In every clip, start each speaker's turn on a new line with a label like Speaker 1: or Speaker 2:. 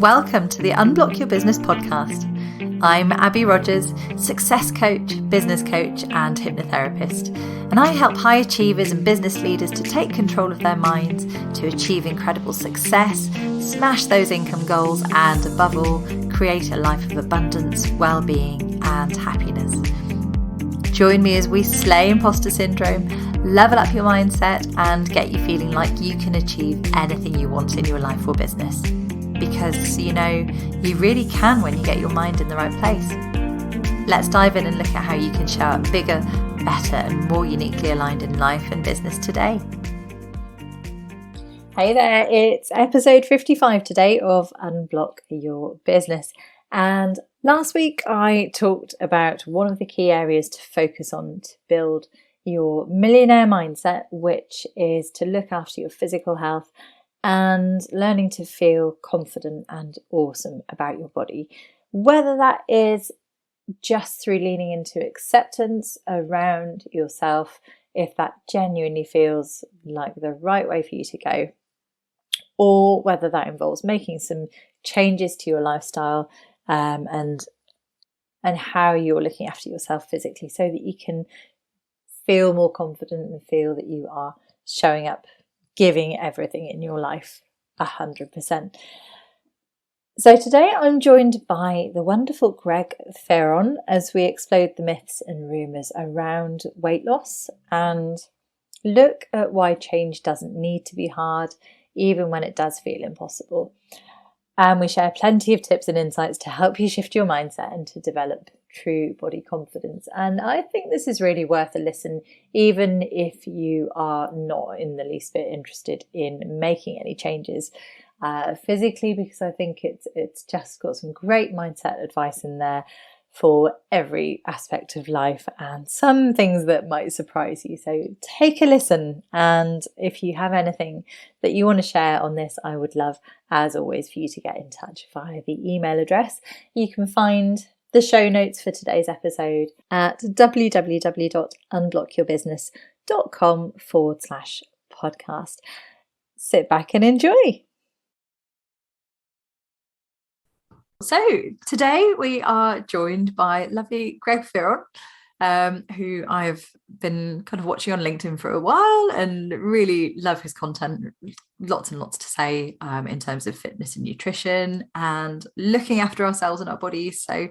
Speaker 1: Welcome to the Unblock Your Business podcast. I'm Abby Rogers, success coach, business coach, and hypnotherapist, and I help high achievers and business leaders to take control of their minds to achieve incredible success, smash those income goals, and above all, create a life of abundance, well-being, and happiness. Join me as we slay imposter syndrome, level up your mindset, and get you feeling like you can achieve anything you want in your life or business. Because, you really can when you get your mind in the right place. Let's dive in and look at how you can show up bigger, better, and more uniquely aligned in life and business today. Hey there, it's episode 55 today of Unblock Your Business. And last week I talked about one of the key areas to focus on to build your millionaire mindset, which is to look after your physical health and learning to feel confident and awesome about your body. Whether that is just through leaning into acceptance around yourself, if that genuinely feels like the right way for you to go, or whether that involves making some changes to your lifestyle and how you're looking after yourself physically so that you can feel more confident and feel that you are showing up, giving everything in your life 100%. So today I'm joined by the wonderful Greg Fearon as we explode the myths and rumours around weight loss and look at why change doesn't need to be hard, even when it does feel impossible. And we share plenty of tips and insights to help you shift your mindset and to develop true body confidence. And I think this is really worth a listen, even if you are not in the least bit interested in making any changes physically, because I think it's just got some great mindset advice in there for every aspect of life and some things that might surprise you. So take a listen. And if you have anything that you want to share on this, I would love, as always, for you to get in touch via the email address. You can find the show notes for today's episode at www.unblockyourbusiness.com/podcast. Sit back and enjoy. So today we are joined by lovely Greg Fearon, who I've been kind of watching on LinkedIn for a while and really love his content. Lots and lots to say in terms of fitness and nutrition and looking after ourselves and our bodies. So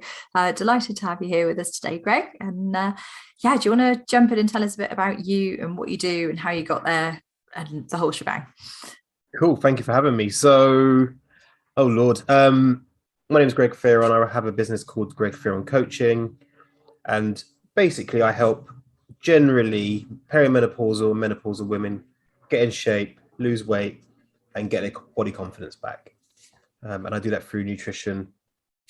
Speaker 1: delighted to have you here with us today, Greg. And do you want to jump in and tell us a bit about you and what you do and how you got there and the whole shebang?
Speaker 2: Cool. Thank you for having me. So, oh Lord. My name is Greg Fearon. I have a business called Greg Fearon Coaching. And basically, I help generally perimenopausal and menopausal women get in shape, lose weight, and get their body confidence back. And I do that through nutrition,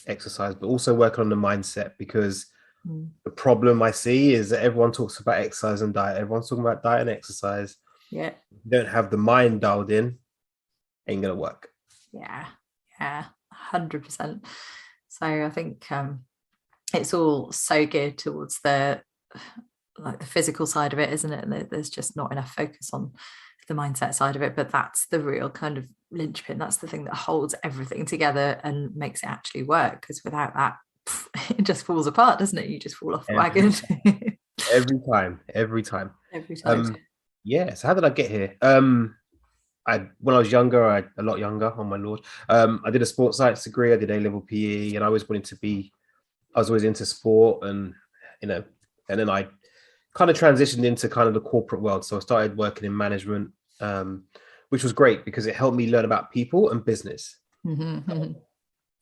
Speaker 2: exercise, but also working on the mindset, because the problem I see is that everyone talks about exercise and diet. Everyone's talking about diet and exercise.
Speaker 1: Yeah.
Speaker 2: If you don't have the mind dialed in, ain't going to work.
Speaker 1: Yeah. 100%. So I think it's all so geared towards the physical side of it, isn't it? And there's just not enough focus on the mindset side of it, but that's the real kind of linchpin. That's the thing that holds everything together and makes it actually work, because without that, it just falls apart, doesn't it? You just fall off the wagon.
Speaker 2: Every time. So how did I get here? When I was younger, a lot younger, oh my Lord, I did a sports science degree. I did A-level PE, and I was always into sport, and and then I kind of transitioned into kind of the corporate world. So I started working in management, which was great because it helped me learn about people and business.
Speaker 1: Mm-hmm.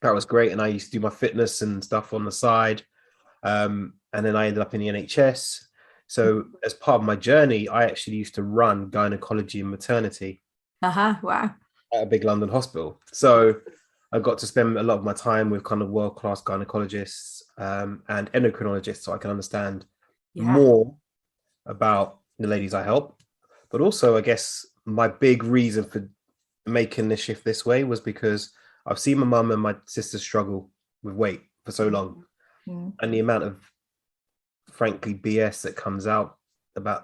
Speaker 2: That was great. And I used to do my fitness and stuff on the side. And then I ended up in the NHS. So as part of my journey, I actually used to run gynecology and maternity.
Speaker 1: Wow.
Speaker 2: At a big London hospital. So I got to spend a lot of my time with kind of world-class gynecologists and endocrinologists, so I can understand more about the ladies I help. But also, I guess my big reason for making the shift this way was because I've seen my mum and my sister struggle with weight for so long. And the amount of, frankly, BS that comes out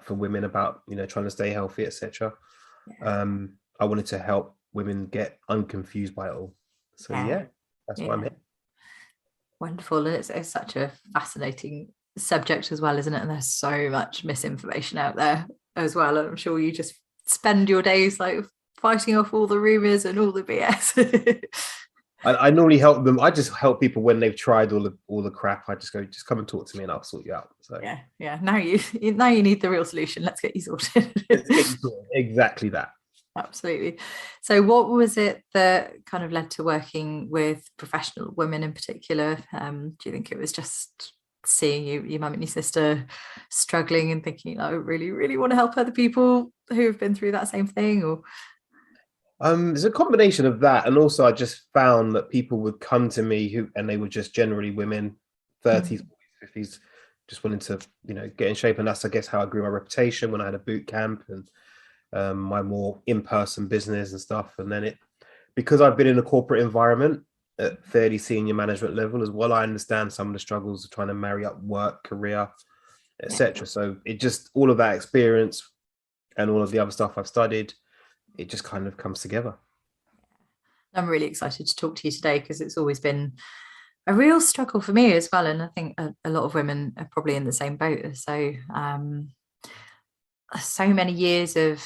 Speaker 2: for women about, trying to stay healthy, etc. I wanted to help women get unconfused by it all. So
Speaker 1: Yeah.
Speaker 2: yeah, that's why I'm
Speaker 1: Yeah.
Speaker 2: here.
Speaker 1: Wonderful. And it's such a fascinating subject as well, isn't it? And there's so much misinformation out there as well. I'm sure you just spend your days like fighting off all the rumors and all the BS.
Speaker 2: I normally help them. I just help people when they've tried all the crap. I just go, just come and talk to me and I'll sort you out. So
Speaker 1: yeah. Now you need the real solution. Let's get you sorted.
Speaker 2: let's get you sorted. Exactly that.
Speaker 1: Absolutely. So what was it that kind of led to working with professional women in particular? Do you think it was just seeing your mum and your sister struggling and thinking, I really, really want to help other people who have been through that same thing? Or
Speaker 2: There's a combination of that, and also I just found that people would come to me and they were just generally women, 30s, 40s, 50s, just wanting to, get in shape. And that's, I guess, how I grew my reputation when I had a boot camp and my more in-person business and stuff. And then because I've been in a corporate environment at fairly senior management level as well, I understand some of the struggles of trying to marry up work, career, etc. So it just, all of that experience and all of the other stuff I've studied, it just kind of comes together.
Speaker 1: I'm really excited to talk to you today because it's always been a real struggle for me as well. And I think a lot of women are probably in the same boat. So many years of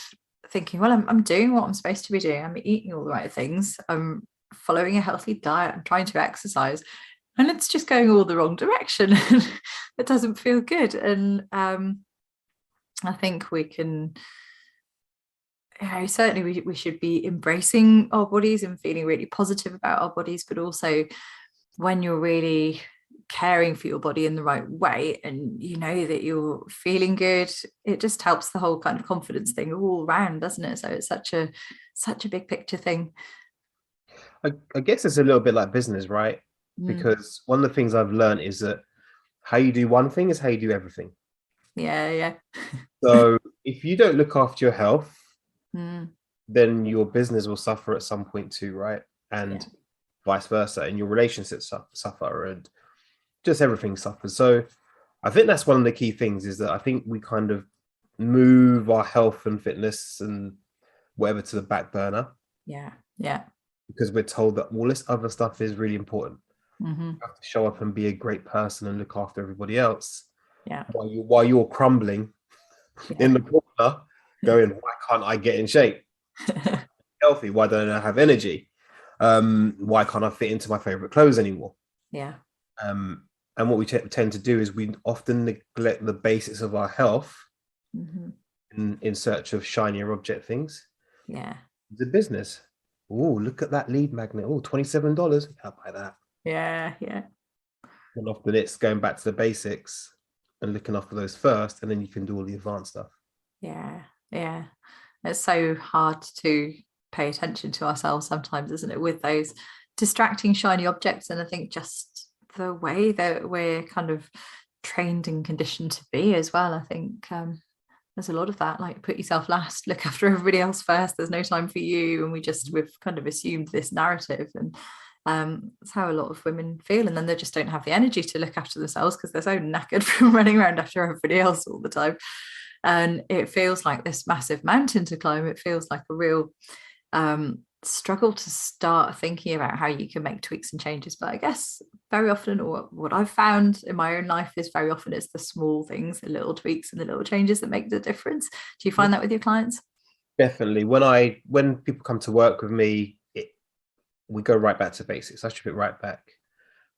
Speaker 1: thinking, well, I'm doing what I'm supposed to be doing. I'm eating all the right things. I'm following a healthy diet. I'm trying to exercise. And it's just going all the wrong direction. It doesn't feel good. And I think we can, certainly we should be embracing our bodies and feeling really positive about our bodies, but also when you're really caring for your body in the right way and you know that you're feeling good, it just helps the whole kind of confidence thing all around, doesn't it? So it's such a big picture thing.
Speaker 2: I guess it's a little bit like business, right? Because one of the things I've learned is that how you do one thing is how you do everything.
Speaker 1: Yeah.
Speaker 2: So if you don't look after your health,
Speaker 1: Mm.
Speaker 2: then your business will suffer at some point too, right? And vice versa, and your relationships suffer, and just everything suffers. So I think that's one of the key things, is that I think we kind of move our health and fitness and whatever to the back burner
Speaker 1: Yeah.
Speaker 2: because we're told that all this other stuff is really important.
Speaker 1: Mm-hmm.
Speaker 2: You have to show up and be a great person and look after everybody else.
Speaker 1: Yeah.
Speaker 2: While you're crumbling in the corner, going, why can't I get in shape? Healthy? Why don't I have energy? Why can't I fit into my favorite clothes anymore?
Speaker 1: Yeah.
Speaker 2: And what we tend to do is we often neglect the basics of our health in search of shinier object things.
Speaker 1: Yeah.
Speaker 2: The business. Oh, look at that lead magnet. Oh, $27. I'll buy that.
Speaker 1: Yeah.
Speaker 2: And often it's going back to the basics and looking after those first, and then you can do all the advanced stuff.
Speaker 1: Yeah. It's so hard to pay attention to ourselves sometimes, isn't it, with those distracting shiny objects. And I think just the way that we're kind of trained and conditioned to be as well. I think there's a lot of that, like put yourself last, look after everybody else first, there's no time for you. And we've kind of assumed this narrative, and that's how a lot of women feel. And then they just don't have the energy to look after themselves because they're so knackered from running around after everybody else all the time. And it feels like this massive mountain to climb. It feels like a real struggle to start thinking about how you can make tweaks and changes. But I guess very often, or what I've found in my own life, is very often it's the small things, the little tweaks and the little changes that make the difference. Do you find that with your clients?
Speaker 2: Definitely. When people come to work with me, we go right back to basics. I strip it right back.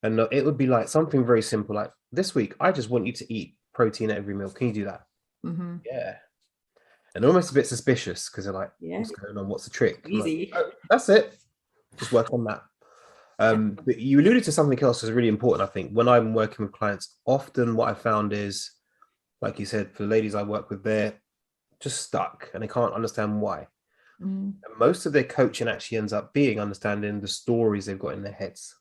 Speaker 2: And it would be like something very simple, like this week, I just want you to eat protein at every meal. Can you do that? Yeah. And almost a bit suspicious because they're like, what's going on? What's the trick?
Speaker 1: Easy.
Speaker 2: Like, oh, that's it. Just work on that. But you alluded to something else that's really important, I think. When I'm working with clients, often what I found is, like you said, for the ladies I work with, they're just stuck and they can't understand why. And most of their coaching actually ends up being understanding the stories they've got in their heads.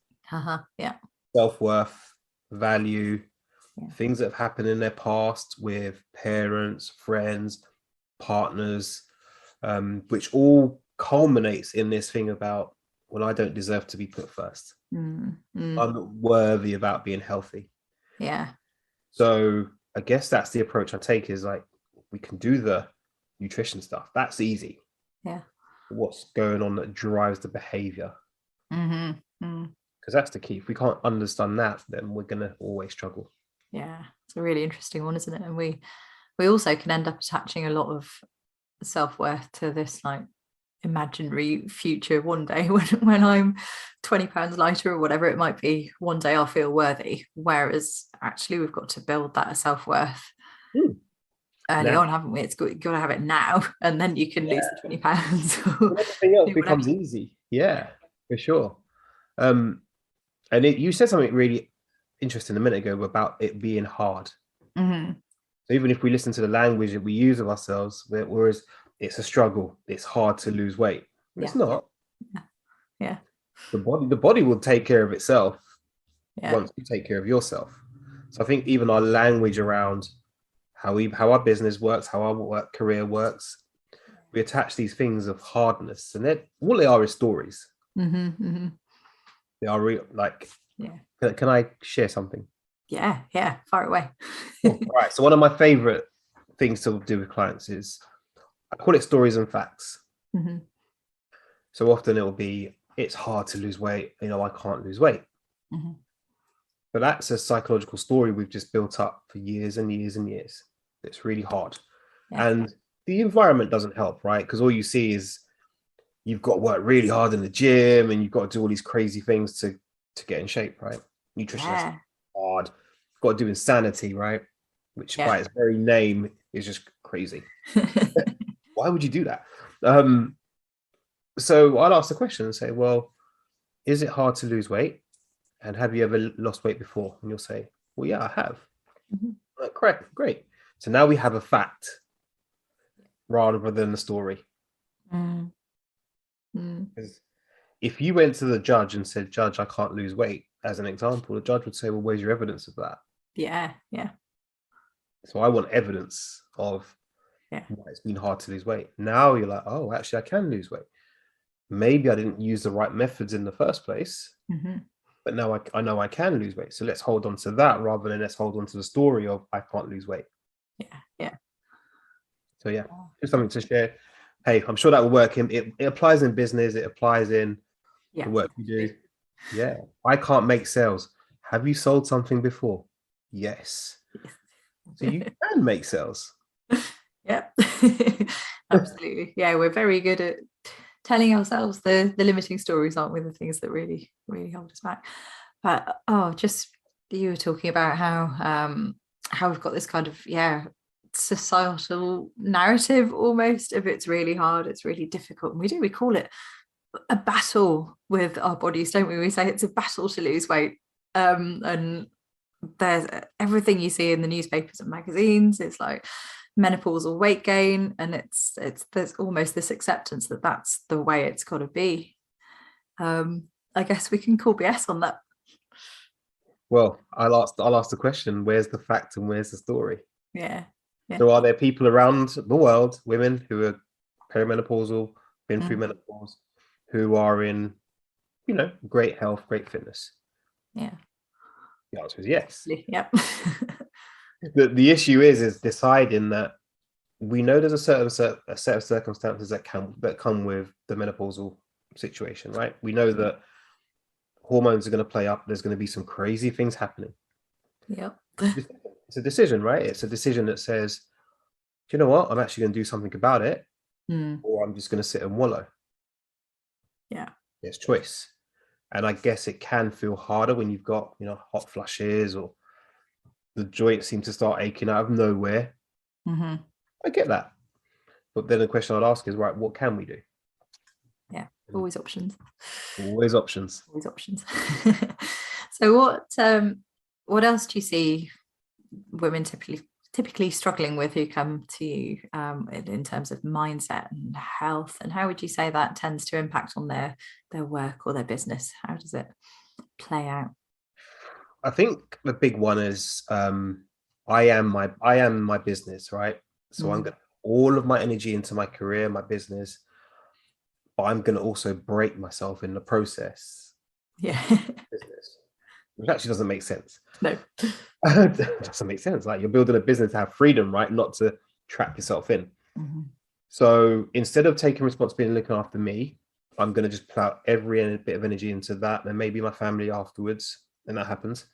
Speaker 1: Yeah.
Speaker 2: Self-worth, value, things that have happened in their past with parents, friends, partners, which all culminates in this thing about, well, I don't deserve to be put first. I'm not worthy about being healthy.
Speaker 1: Yeah.
Speaker 2: So I guess that's the approach I take, is like, we can do the nutrition stuff. That's easy.
Speaker 1: Yeah.
Speaker 2: What's going on that drives the behavior?
Speaker 1: Mm-hmm.
Speaker 2: Because that's the key. If we can't understand that, then we're going to always struggle.
Speaker 1: Yeah, it's a really interesting one, isn't it? And we also can end up attaching a lot of self-worth to this like imaginary future. One day when I'm 20 pounds lighter or whatever it might be, one day I'll feel worthy, whereas actually we've got to build that self-worth early on, haven't we? You've got to have it now, and then you can lose the 20 pounds.
Speaker 2: Everything else becomes easy. Yeah, for sure. And you said something really interesting a minute ago about it being hard.
Speaker 1: Mm-hmm.
Speaker 2: So even if we listen to the language that we use of ourselves, whereas it's a struggle, it's hard to lose weight. It's not.
Speaker 1: Yeah.
Speaker 2: The body will take care of itself once you take care of yourself. So I think even our language around how our business works, how our work career works, we attach these things of hardness, and all they are is stories.
Speaker 1: Mm-hmm. Mm-hmm.
Speaker 2: They are real. Like, can I share something?
Speaker 1: Yeah, far away.
Speaker 2: Cool. All right. So one of my favorite things to do with clients is I call it stories and facts.
Speaker 1: Mm-hmm.
Speaker 2: So often it will be, it's hard to lose weight. I can't lose weight.
Speaker 1: Mm-hmm.
Speaker 2: But that's a psychological story we've just built up for years and years and years. It's really hard. And the environment doesn't help, right? Because all you see is you've got to work really hard in the gym and you've got to do all these crazy things to get in shape, right? Nutrition is hard. You've got to do insanity, right? Which by its very name is just crazy. Why would you do that? So I'll ask the question and say, well, is it hard to lose weight? And have you ever lost weight before? And you'll say, well, yeah, I have. Mm-hmm. Like, correct, great. So now we have a fact rather than a story. Because if you went to the judge and said, Judge, I can't lose weight, as an example, the judge would say, well, where's your evidence of that?
Speaker 1: Yeah.
Speaker 2: So I want evidence of why it's been hard to lose weight. Now you're like, oh, actually, I can lose weight. Maybe I didn't use the right methods in the first place, but now I know I can lose weight. So let's hold on to that rather than let's hold on to the story of I can't lose weight.
Speaker 1: Yeah.
Speaker 2: So just something to share. Hey, I'm sure that will work. It applies in business. It applies in the work you do. Yeah. I can't make sales. Have you sold something before? Yes. So you can make sales.
Speaker 1: Yeah. Absolutely. Yeah, we're very good at telling ourselves the limiting stories, aren't we? The things that really, really hold us back. But just you were talking about how we've got this kind of societal narrative almost of it's really hard, it's really difficult. And we call it a battle with our bodies, don't we? We say it's a battle to lose weight. And there's everything you see in the newspapers and magazines. It's like menopause or weight gain, and it's there's almost this acceptance that that's the way it's got to be. I guess we can call BS on that.
Speaker 2: Well, I'll ask the question: where's the fact and where's the story?
Speaker 1: Yeah.
Speaker 2: So, are there people around the world, women who are perimenopausal, been through menopause, who are in, great health, great fitness?
Speaker 1: Yeah.
Speaker 2: The answer is yes.
Speaker 1: Yep.
Speaker 2: The issue is deciding that we know there's a set of circumstances that come with the menopausal situation, right? We know that hormones are going to play up. There's going to be some crazy things happening.
Speaker 1: Yep.
Speaker 2: It's a decision, right? It's a decision that says, do you know what? I'm actually going to do something about it, or I'm just going to sit and wallow.
Speaker 1: Yeah.
Speaker 2: It's choice. And I guess it can feel harder when you've got, hot flushes or the joints seem to start aching out of nowhere. I get that. But then the question I'd ask is, right, what can we do?
Speaker 1: Yeah, always options.
Speaker 2: Always options.
Speaker 1: Always options. So what else do you see women typically struggling with who come to you in terms of mindset and health? And how would you say that tends to impact on their work or their business? How does it play out?
Speaker 2: I think the big one is I am my business, right? So I'm going to all of my energy into my career, my business, but I'm going to also break myself in the process.
Speaker 1: Yeah.
Speaker 2: Business, which actually doesn't make sense.
Speaker 1: No.
Speaker 2: It doesn't make sense. Like, you're building a business to have freedom, right? Not to trap yourself in. So instead of taking responsibility and looking after me, I'm going to just plow every bit of energy into that, and maybe my family afterwards, and that happens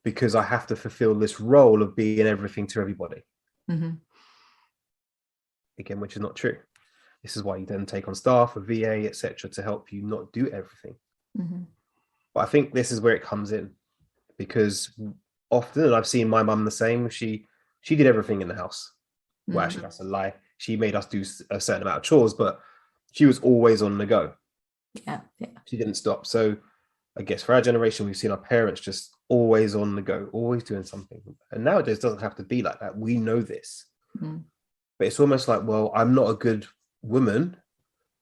Speaker 2: because I have to fulfill this role of being everything to everybody.
Speaker 1: Mm-hmm.
Speaker 2: Again, which is not true. This is why you then take on staff, a VA, etc., to help you not do everything.
Speaker 1: Mm-hmm.
Speaker 2: But I think this is where it comes in, because often, and I've seen my mum the same, she did everything in the house. Well, actually, that's a lie. She made us do a certain amount of chores, but she was always on the go.
Speaker 1: Yeah.
Speaker 2: She didn't stop. So I guess for our generation, we've seen our parents just always on the go, always doing something. And nowadays it doesn't have to be like that. We know this.
Speaker 1: Mm.
Speaker 2: But it's almost like, well, I'm not a good woman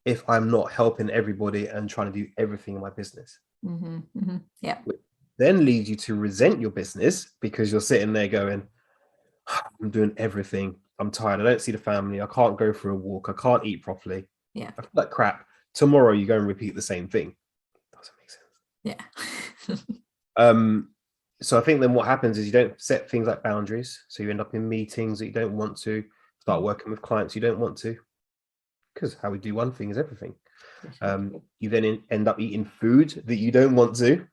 Speaker 2: if I'm not helping everybody and trying to do everything in my business.
Speaker 1: Mm-hmm. Mm-hmm. Yeah.
Speaker 2: Which then leads you to resent your business because you're sitting there going, I'm doing everything. I'm tired. I don't see the family. I can't go for a walk. I can't eat properly.
Speaker 1: Yeah.
Speaker 2: I feel like crap. Tomorrow you go and repeat the same thing. Doesn't make sense.
Speaker 1: Yeah.
Speaker 2: So I think then what happens is you don't set things like boundaries. So you end up in meetings that you don't want to, start working with clients you don't want to, because how we do one thing is everything. You then end up eating food that you don't want to.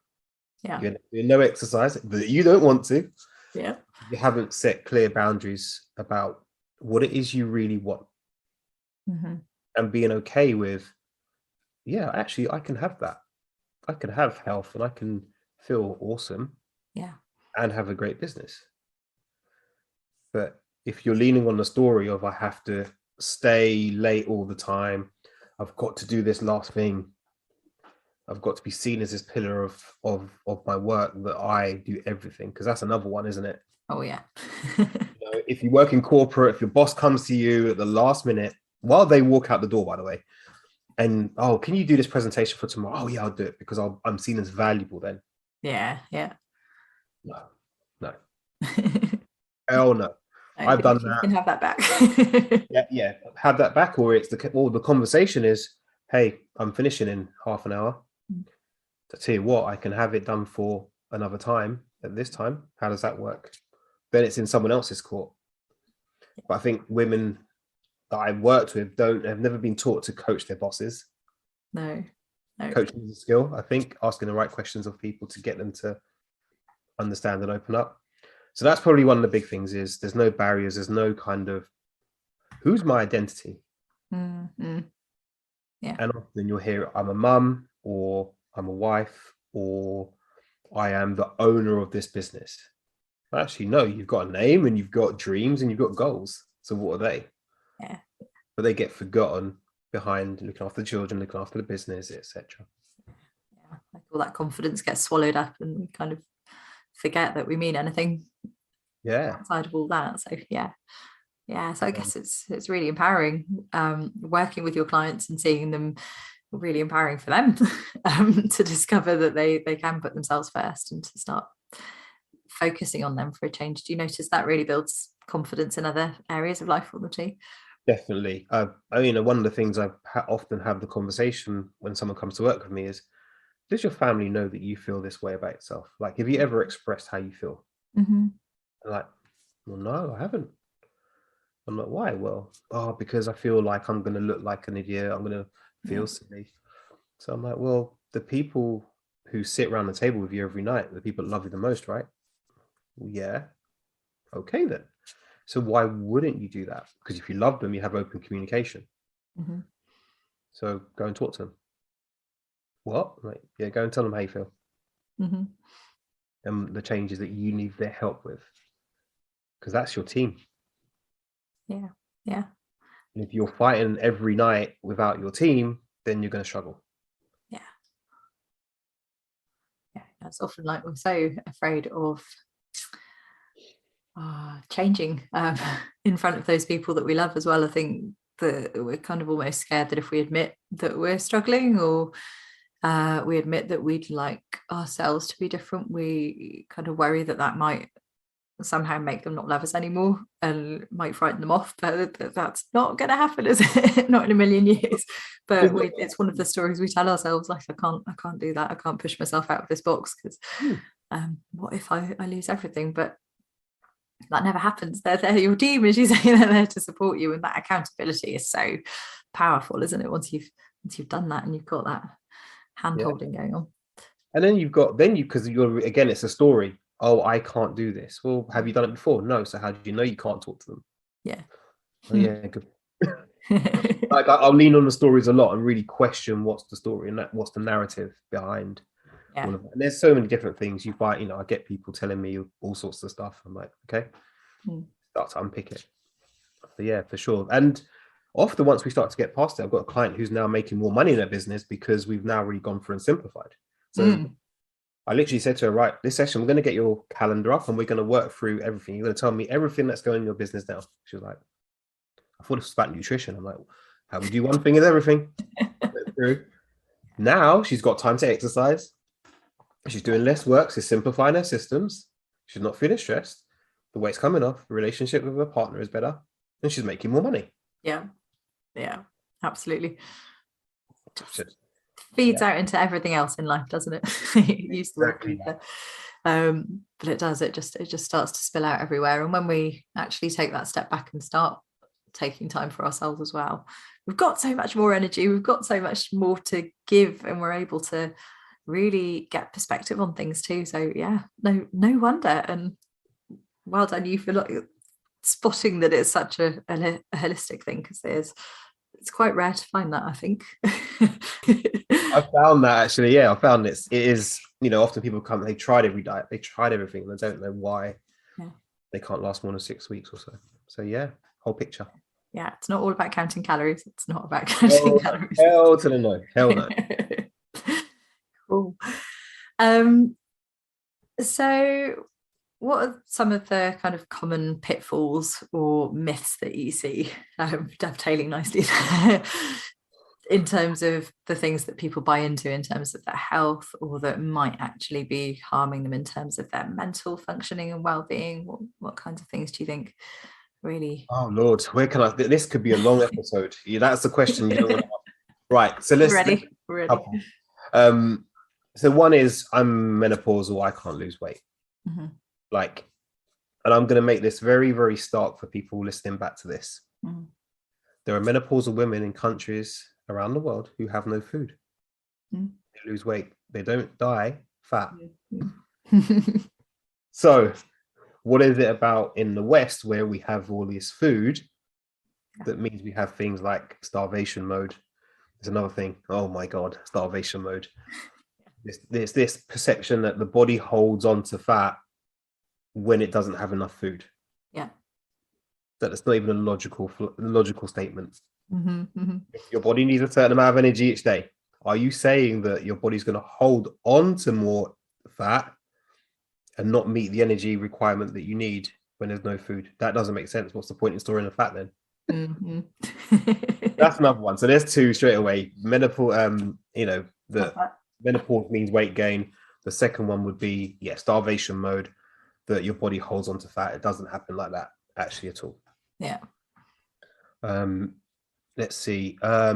Speaker 1: Yeah.
Speaker 2: You end up doing no exercise that you don't want to.
Speaker 1: Yeah.
Speaker 2: You haven't set clear boundaries about what it is you really want.
Speaker 1: Mm-hmm.
Speaker 2: And being okay with, yeah, actually, I can have that. I can have health and I can feel awesome.
Speaker 1: Yeah.
Speaker 2: And have a great business. But if you're leaning on the story of I have to stay late all the time, I've got to do this last thing, I've got to be seen as this pillar of my work, that I do everything, because that's another one, isn't it?
Speaker 1: Oh yeah.
Speaker 2: If you work in corporate, if your boss comes to you at the last minute while they walk out the door, by the way, and can you do this presentation for tomorrow? Oh yeah, I'll do it because I'm seen as valuable then.
Speaker 1: Yeah.
Speaker 2: No. Hell no. I've done that.
Speaker 1: You can have that back.
Speaker 2: yeah, have that back, or it's the conversation is, hey, I'm finishing in half an hour. I tell you what, I can have it done for another time at this time. How does that work? Then it's in someone else's court. But I think women that I worked with have never been taught to coach their bosses.
Speaker 1: No.
Speaker 2: Coaching is a skill. I think asking the right questions of people to get them to understand and open up. So that's probably one of the big things, is there's no barriers. There's no kind of, who's my identity?
Speaker 1: Mm-hmm. Yeah.
Speaker 2: And often you'll hear, I'm a mum, or I'm a wife, or I am the owner of this business. Actually, no, you've got a name and you've got dreams and you've got goals. So what are they?
Speaker 1: Yeah.
Speaker 2: But they get forgotten behind looking after the children, looking after the business, etc.
Speaker 1: Yeah. Like all that confidence gets swallowed up and we kind of forget that we mean anything outside of all that. So so I guess it's really empowering working with your clients and seeing them, really empowering for them to discover that they can put themselves first and to start focusing on them for a change. Do you notice that really builds confidence in other areas of life for them too?
Speaker 2: Definitely. One of the things I often have the conversation when someone comes to work with me is, does your family know that you feel this way about yourself? Like, have you ever expressed how you feel?
Speaker 1: Mm-hmm.
Speaker 2: Like, well, no, I haven't. I'm like, why? Well, because I feel like I'm going to look like an idiot. I'm going to feel silly. So I'm like, well, the people who sit around the table with you every night, the people that love you the most, right? Well, yeah. Okay, then. So why wouldn't you do that? Because if you love them, you have open communication.
Speaker 1: Mm-hmm.
Speaker 2: So go and talk to them. What? Like, yeah, go and tell them how you feel.
Speaker 1: Mm-hmm.
Speaker 2: And the changes that you need their help with. Because that's your team.
Speaker 1: Yeah.
Speaker 2: And if you're fighting every night without your team, then you're going to struggle.
Speaker 1: Yeah. It's often like we're so afraid of changing in front of those people that we love as well. I think that we're kind of almost scared that if we admit that we're struggling, or we admit that we'd like ourselves to be different, we kind of worry that might somehow make them not love us anymore and might frighten them off. But that's not going to happen, is it? Not in a million years. But it's one of the stories we tell ourselves, like, I can't do that. I can't push myself out of this box because what if I lose everything? But that never happens. They're your team, as you say. They're there to support you, and that accountability is so powerful, isn't it? Once you've once you've done that and you've got that hand holding going on.
Speaker 2: And then because you're, again, it's a story. Oh, I can't do this. Well, have you done it before? No. So how do you know you can't talk to them?
Speaker 1: Yeah.
Speaker 2: Oh, yeah, good. Like I'll lean on the stories a lot and really question what's the story and what's the narrative behind all of it. And there's so many different things you find. I get people telling me all sorts of stuff. I'm like, okay, start to unpick it. So yeah, for sure. And often once we start to get past it, I've got a client who's now making more money in their business because we've now really gone through and simplified. So I literally said to her, right, this session, we're going to get your calendar up and we're going to work through everything. You're going to tell me everything that's going in your business now. She was like, I thought it was about nutrition. I'm like, how we do one thing is everything. Now she's got time to exercise. She's doing less work. She's simplifying her systems. She's not feeling stressed. The weight's coming off. The relationship with her partner is better. And she's making more money.
Speaker 1: Yeah, absolutely. Feeds out into everything else in life, doesn't it? Use the word feed there. But it does. It just starts to spill out everywhere. And when we actually take that step back and start taking time for ourselves as well, we've got so much more energy. We've got so much more to give, and we're able to really get perspective on things too. So yeah, no wonder. And well done you for spotting that it's such a holistic thing, because it's quite rare to find that, I think.
Speaker 2: I found that actually, I found it is, often people come, they tried every diet, they tried everything, and they don't know why they can't last more than 6 weeks or so. So yeah, whole picture.
Speaker 1: Yeah, it's not all about counting calories. It's not about counting calories.
Speaker 2: Hell to the no. Hell no.
Speaker 1: Cool. So what are some of the kind of common pitfalls or myths that you see, dovetailing nicely in terms of the things that people buy into in terms of their health, or that might actually be harming them in terms of their mental functioning and well-being? What kinds of things do you think really?
Speaker 2: Oh Lord, where can this could be a long episode. That's the question you don't want to ask. Right, so let's
Speaker 1: ready.
Speaker 2: So one is, I'm menopausal, I can't lose weight. And I'm going to make this very, very stark for people listening back to this. There are menopausal women in countries around the world who have no food. They lose weight. They don't die fat. So what is it about in the West, where we have all this food, that means we have things like starvation mode? There's another thing. Oh my God, starvation mode. There's this perception that the body holds on to fat when it doesn't have enough food. That's not even a logical statement. If your body needs a certain amount of energy each day, are you saying that your body's going to hold on to more fat and not meet the energy requirement that you need when there's no food? That doesn't make sense. What's the point in storing the fat then? That's another one. So there's two straight away. Menopause, the menopause means weight gain. The second one would be starvation mode, that your body holds on to fat. It doesn't happen like that actually at all. Let's see. A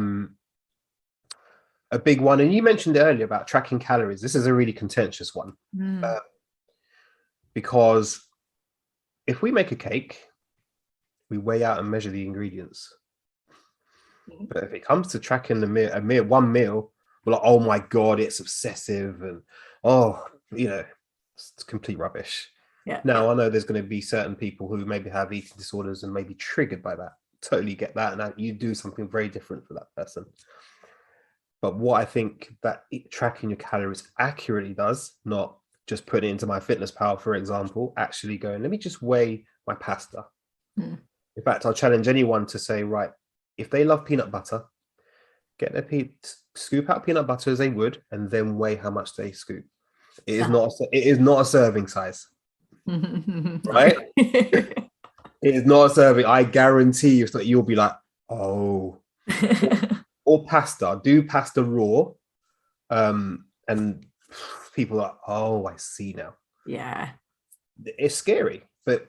Speaker 2: big one, and you mentioned earlier about tracking calories. This is a really contentious one, because if we make a cake, we weigh out and measure the ingredients. But if it comes to tracking one meal, we're like, oh my God, it's obsessive, and it's complete rubbish. Now I know there's going to be certain people who maybe have eating disorders and may be triggered by that. Totally get that, and you do something very different for that person. But what I think that tracking your calories accurately does, not just putting it into MyFitnessPal, for example, actually going, let me just weigh my pasta. In fact, I'll challenge anyone to say, right, if they love peanut butter, get their scoop out peanut butter as they would, and then weigh how much they scoop. It is not a serving size. Right? It is not a serving. I guarantee you that you'll be like, oh. or pasta. Do pasta raw. And people are, oh, I see now.
Speaker 1: Yeah.
Speaker 2: It's scary, but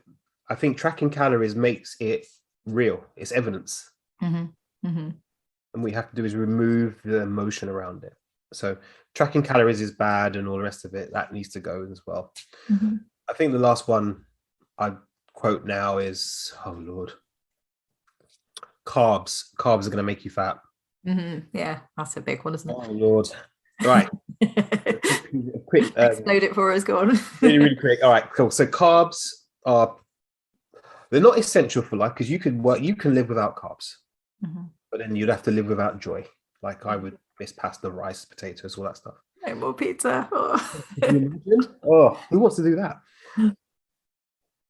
Speaker 2: I think tracking calories makes it real. It's evidence. And what we have to do is remove the emotion around it. So tracking calories is bad, and all the rest of it, that needs to go as well. I think the last one I quote now is, oh Lord, carbs are going to make you fat.
Speaker 1: Yeah, that's a big one, isn't
Speaker 2: Oh Lord. Right.
Speaker 1: it?
Speaker 2: A quick,
Speaker 1: Explode it for us, go on.
Speaker 2: really, really quick. All right, cool. So carbs are they're not essential for life because you can live without carbs, but then you'd have to live without joy. Like I would miss pasta, rice, potatoes, all that stuff.
Speaker 1: No more pizza. Oh.
Speaker 2: Can you imagine? Oh, who wants to do that?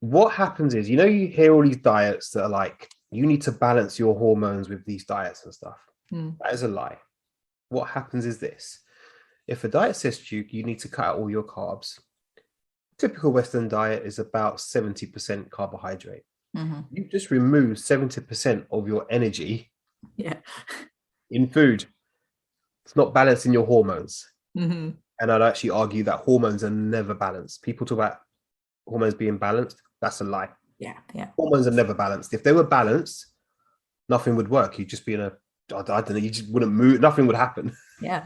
Speaker 2: What happens is, you hear all these diets that are like, you need to balance your hormones with these diets and stuff. That is a lie. What happens is this. If a diet says to you, you need to cut out all your carbs, typical Western diet is about 70% carbohydrate. You just remove 70% of your energy in food. It's not balancing your hormones. And I'd actually argue that hormones are never balanced. People talk about hormones being balanced. That's a lie.
Speaker 1: Yeah.
Speaker 2: Hormones are never balanced. If they were balanced, nothing would work. You'd just be I don't know, you just wouldn't move. Nothing would happen.
Speaker 1: Yeah.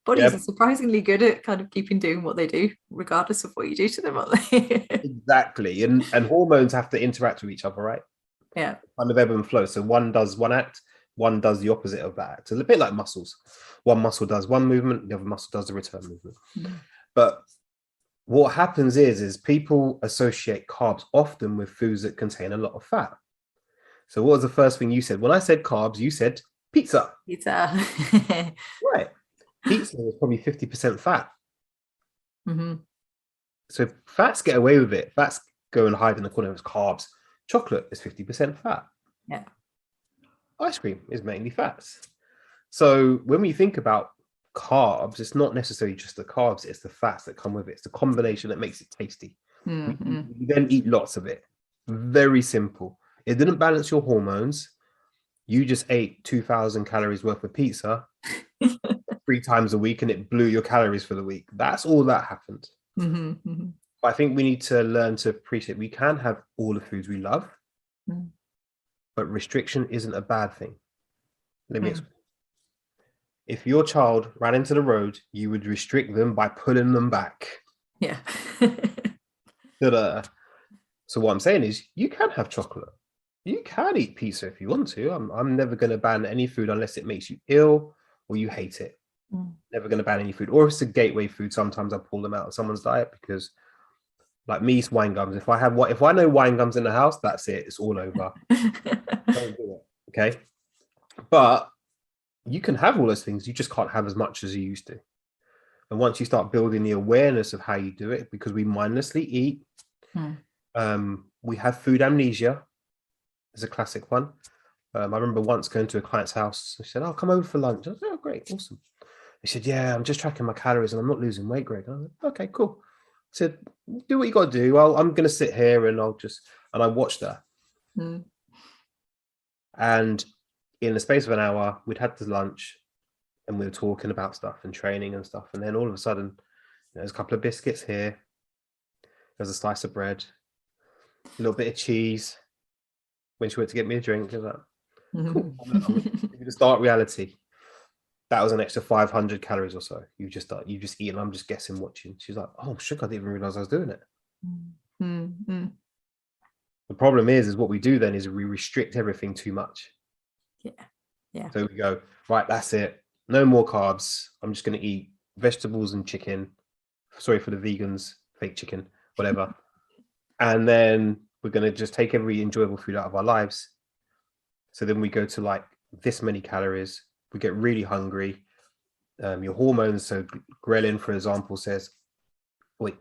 Speaker 1: Bodies are surprisingly good at kind of keeping doing what they do, regardless of what you do to them, aren't they?
Speaker 2: Exactly. And hormones have to interact with each other, right?
Speaker 1: Yeah.
Speaker 2: Kind of ebb and flow. So one does one act, one does the opposite of that act. It's a bit like muscles. One muscle does one movement, the other muscle does the return movement. But what happens is people associate carbs often with foods that contain a lot of fat. So what was the first thing you said? When I said carbs, you said pizza.
Speaker 1: Pizza.
Speaker 2: Right. Pizza is probably 50% fat. So fats get away with it. Fats go and hide in the corner as carbs. Chocolate is 50% fat.
Speaker 1: Yeah.
Speaker 2: Ice cream is mainly fats. So when we think about carbs, it's not necessarily just the carbs, it's the fats that come with it. It's the combination that makes it tasty. You then eat lots of it. Very simple. It didn't balance your hormones. You just ate 2,000 calories worth of pizza 3 times a week and it blew your calories for the week. That's all that happened. But I think we need to learn to appreciate we can have all the foods we love, but restriction isn't a bad thing. Let me explain. If your child ran into the road, you would restrict them by pulling them back.
Speaker 1: Yeah.
Speaker 2: So what I'm saying is you can have chocolate. You can eat pizza if you want to. I'm never going to ban any food unless it makes you ill or you hate it. Never going to ban any food. Or if it's a gateway food, sometimes I pull them out of someone's diet because, like me, it's wine gums. If I know wine gums in the house, that's it. It's all over. Don't do it. Okay. But you can have all those things. You just can't have as much as you used to. And once you start building the awareness of how you do it, because we mindlessly eat, we have food amnesia. It's a classic one. I remember once going to a client's house. She said, "I'll come over for lunch." I said, "Oh, great, awesome." He said, "Yeah, I'm just tracking my calories and I'm not losing weight, Greg." I was like, "Okay, cool." I said, "Do what you got to do. I'm going to sit here and I watched her." And in the space of an hour, we'd had the lunch and we were talking about stuff and training and stuff. And then all of a sudden, there's a couple of biscuits here. There's a slice of bread, a little bit of cheese. When she went to get me a drink, I was like, cool. I'm going to start reality. That was an extra 500 calories or so. You just eat and I'm just guessing watching. She's like, "Oh, shit, I didn't even realize I was doing it." The problem is what we do then is we restrict everything too much.
Speaker 1: Yeah.
Speaker 2: So we go, right, that's it. No more carbs. I'm just going to eat vegetables and chicken. Sorry for the vegans, fake chicken, whatever. And then we're going to just take every enjoyable food out of our lives. So then we go to like this many calories. We get really hungry. Your hormones, so ghrelin, for example, says, "Wait,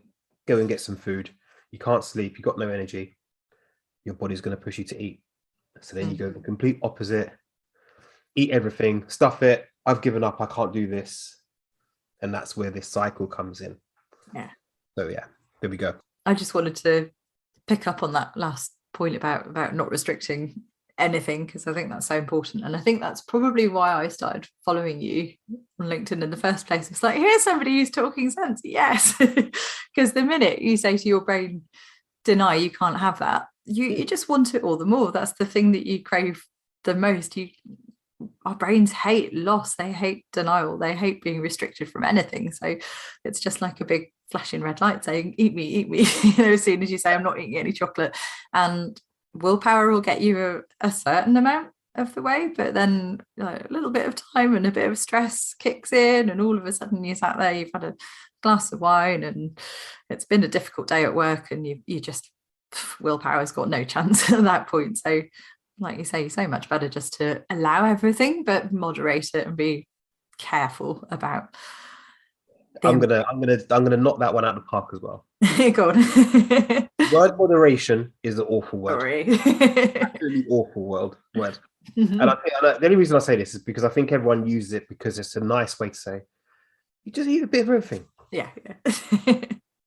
Speaker 2: go and get some food." You can't sleep. You've got no energy. Your body's going to push you to eat. So then you go the complete opposite. Eat everything, stuff it. I've given up. I can't do this. And that's where this cycle comes in.
Speaker 1: Yeah.
Speaker 2: So yeah, there we go.
Speaker 1: I just wanted to pick up on that last point about not restricting anything, because I think that's so important. And I think that's probably why I started following you on LinkedIn in the first place. It's like, here's somebody who's talking sense. Yes. Because the minute you say to your brain, deny, you can't have that, you just want it all the more. That's the thing that you crave the most. Our brains hate loss, they hate denial, they hate being restricted from anything. So it's just like a big flashing red light saying, eat me. As soon as you say, "I'm not eating any chocolate." And willpower will get you a certain amount, of the way, but then a little bit of time and a bit of stress kicks in, and all of a sudden you're sat there, you've had a glass of wine and it's been a difficult day at work, and you just, willpower's got no chance at that point. So like you say, so much better just to allow everything, but moderate it and be careful about
Speaker 2: I'm gonna knock that one out of the park as well.
Speaker 1: Go on.
Speaker 2: Word moderation is an awful word.
Speaker 1: Sorry.
Speaker 2: Absolutely awful word. And I think the only reason I say this is because I think everyone uses it because it's a nice way to say you just eat a bit of everything.
Speaker 1: Yeah.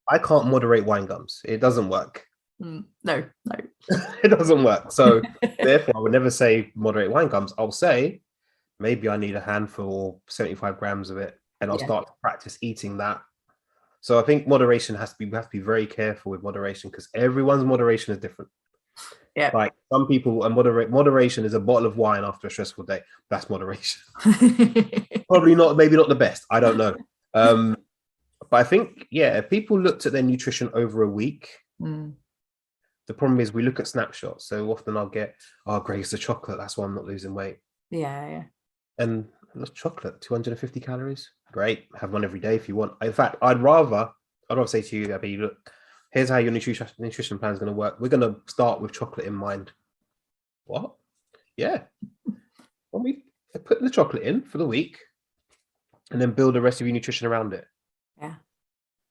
Speaker 2: I can't moderate wine gums. It doesn't work.
Speaker 1: No.
Speaker 2: It doesn't work. So therefore, I would never say moderate wine gums. I'll say maybe I need a handful or 75 grams of it, and I'll start to practice eating that. So I think moderation we have to be very careful with moderation, because everyone's moderation is different.
Speaker 1: Yeah.
Speaker 2: Like some people, moderation is a bottle of wine after a stressful day. That's moderation. Maybe not the best. I don't know. But I think, if people looked at their nutrition over a week, the problem is we look at snapshots. So often I'll get, Greg, it's the chocolate. That's why I'm not losing weight.
Speaker 1: Yeah.
Speaker 2: And that's chocolate, 250 calories. Great. Have one every day if you want. In fact, I'd rather say to you, Abby, look, here's how your nutrition plan is going to work. We're going to start with chocolate in mind. What? Yeah. Well, we put the chocolate in for the week and then build the rest of your nutrition around it.
Speaker 1: Yeah.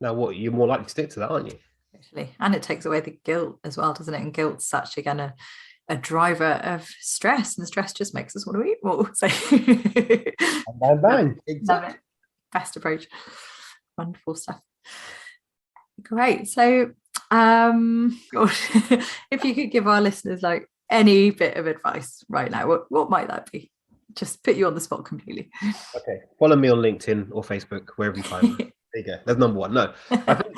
Speaker 2: Now, what? You're more likely to stick to that, aren't you?
Speaker 1: Actually, and it takes away the guilt as well, doesn't it? And guilt's such, again, a driver of stress, and stress just makes us want to eat more. So
Speaker 2: bang. Exactly.
Speaker 1: Love it. Best approach. Wonderful stuff. Great. So if you could give our listeners like any bit of advice right now, what might that be? Just put you on the spot completely.
Speaker 2: Okay. Follow me on LinkedIn or Facebook, wherever you find me. There you go. That's number one. No, I think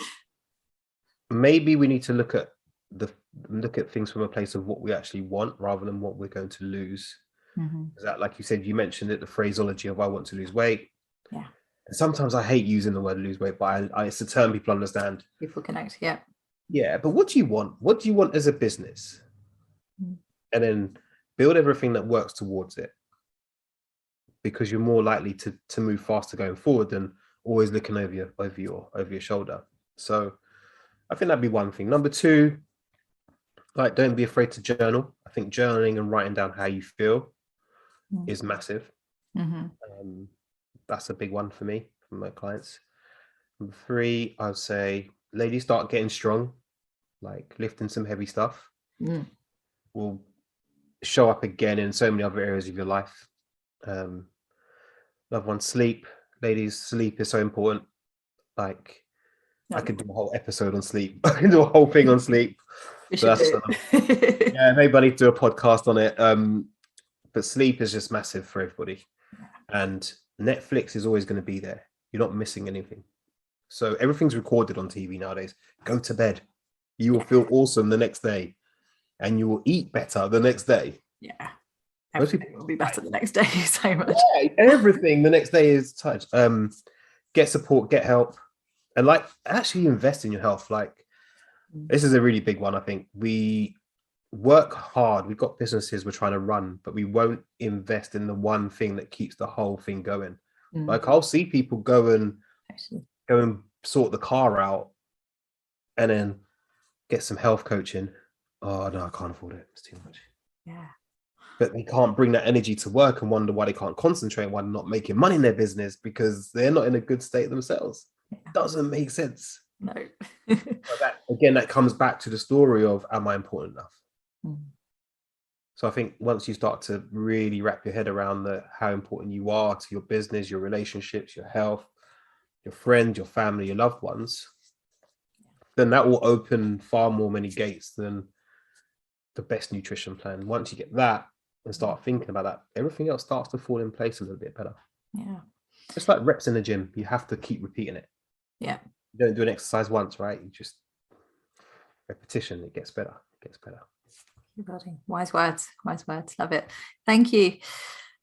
Speaker 2: maybe we need to look at things from a place of what we actually want rather than what we're going to lose. Is that, like you said, you mentioned it, the phraseology of I want to lose weight.
Speaker 1: Yeah.
Speaker 2: And sometimes I hate using the word lose weight, but it's a term people understand.
Speaker 1: People connect. Yeah.
Speaker 2: Yeah. But what do you want? What do you want as a business? And then build everything that works towards it, because you're more likely to move faster going forward than always looking over your shoulder. So I think that'd be one thing. Number two, like, don't be afraid to journal. I think journaling and writing down how you feel is massive. That's a big one for me, from my clients. Number three, I'd say, ladies, start getting strong, like lifting some heavy stuff. Will show up again in so many other areas of your life. Another one, sleep. Ladies, sleep is so important. Like, I could do a whole episode on sleep. I can do a whole thing on sleep. Maybe I need to do a podcast on it. But sleep is just massive for everybody. And Netflix is always going to be there. You're not missing anything. So everything's recorded on TV nowadays. Go to bed. You will feel awesome the next day, and you will eat better the next day.
Speaker 1: Yeah. Everything will be better the next day so much.
Speaker 2: Yeah, everything the next day is touched. Get support, get help, and like, actually invest in your health. Like, this is a really big one. I think we work hard. We've got businesses we're trying to run, but we won't invest in the one thing that keeps the whole thing going. Like, I'll see people go and sort the car out and then get some health coaching. Oh no, I can't afford it. It's too much.
Speaker 1: Yeah.
Speaker 2: But they can't bring that energy to work and wonder why they can't concentrate, why they're not making money in their business, because they're not in a good state themselves. It doesn't make sense.
Speaker 1: No.
Speaker 2: that comes back to the story of, am I important enough? So I think once you start to really wrap your head around how important you are to your business, your relationships, your health, your friends, your family, your loved ones, then that will open far more many gates than the best nutrition plan. Once you get that and start thinking about that, everything else starts to fall in place a little bit better.
Speaker 1: Yeah.
Speaker 2: Just like reps in the gym, you have to keep repeating it.
Speaker 1: Yeah.
Speaker 2: You don't do an exercise once, right? You just repetition, it gets better.
Speaker 1: Wise words. Love it. Thank you.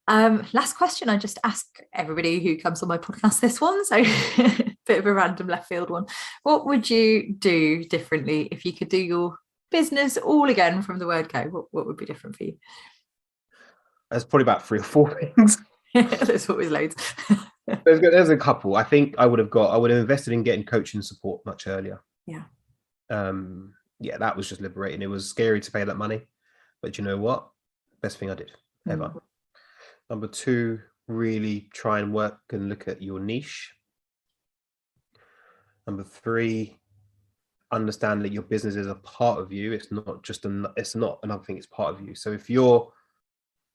Speaker 1: Last question. I just ask everybody who comes on my podcast this one, so bit of a random left field one. What would you do differently if you could do your business all again from the word go? What would be different for you?
Speaker 2: There's probably about 3 or 4 things.
Speaker 1: There's always loads.
Speaker 2: There's a couple. I think I would have invested in getting coaching support much earlier.
Speaker 1: Yeah.
Speaker 2: Yeah, that was just liberating. It was scary to pay that money, but you know what? Best thing I did ever. Number 2, really try and work and look at your niche. Number 3, understand that your business is a part of you. It's not another thing. It's part of you. So if you're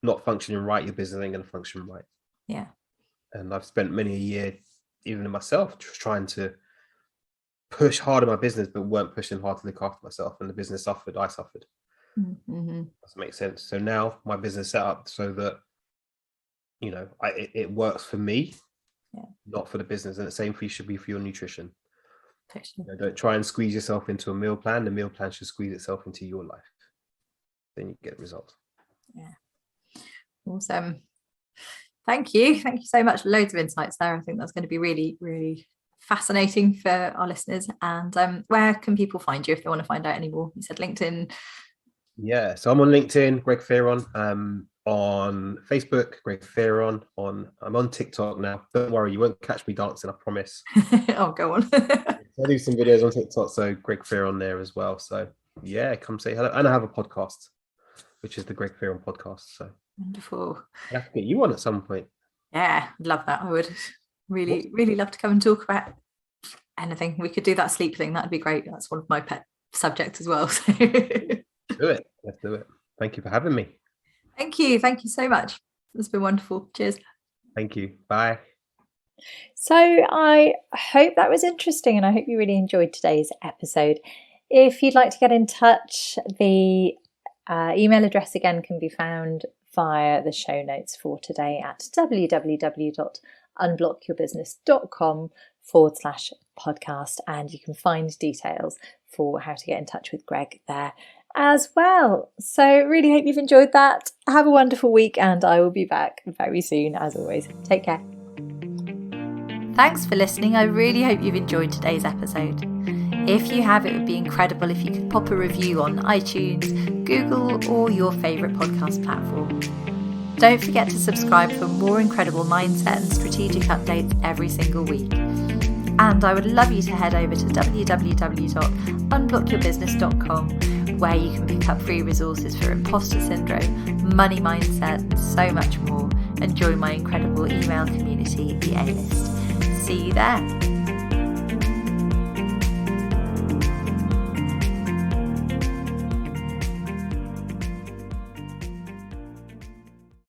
Speaker 2: not functioning right, your business ain't going to function right.
Speaker 1: Yeah.
Speaker 2: And I've spent many a year, even in myself, just trying to push hard in my business, but weren't pushing hard to look after myself, and the business suffered. I suffered. Does that make sense? So now my business set up so that, you know, it works for me, not for the business. And the same for you should be for your nutrition. You know, don't try and squeeze yourself into a meal plan. The meal plan should squeeze itself into your life. Then you get results.
Speaker 1: Yeah. Awesome. Thank you so much. Loads of insights there. I think that's going to be really, really fascinating for our listeners. And where can people find you if they want to find out any more? You said LinkedIn.
Speaker 2: Yeah, so I'm on LinkedIn, Greg Fearon. On Facebook, Greg Fearon. I'm on TikTok now. Don't worry, you won't catch me dancing, I promise.
Speaker 1: Oh, go on.
Speaker 2: I do some videos on TikTok, so Greg Fearon there as well. So yeah, come say hello. And I have a podcast, which is the Greg Fearon podcast. So
Speaker 1: wonderful.
Speaker 2: I'll have to get you on at some point.
Speaker 1: Yeah, I'd love that. I would really love to come and talk about anything. We could do that sleep thing. That'd be great. That's one of my pet subjects as well. So.
Speaker 2: Do it. Let's do it. Thank you for having me.
Speaker 1: Thank you so much. It's been wonderful. Cheers.
Speaker 2: Thank you. Bye.
Speaker 1: So I hope that was interesting, and I hope you really enjoyed today's episode. If you'd like to get in touch, the email address again can be found via the show notes for today at www.unblockyourbusiness.com/podcast, and you can find details for how to get in touch with Greg there as well. So really hope you've enjoyed that. Have a wonderful week, and I will be back very soon as always. Take care. Thanks for listening. I really hope you've enjoyed today's episode. If you have, it would be incredible if you could pop a review on iTunes, Google, or your favourite podcast platform. Don't forget to subscribe for more incredible mindset and strategic updates every single week. And I would love you to head over to www.unblockyourbusiness.com, where you can pick up free resources for imposter syndrome, money mindset, and so much more, and join my incredible email community, the A-List. See you there.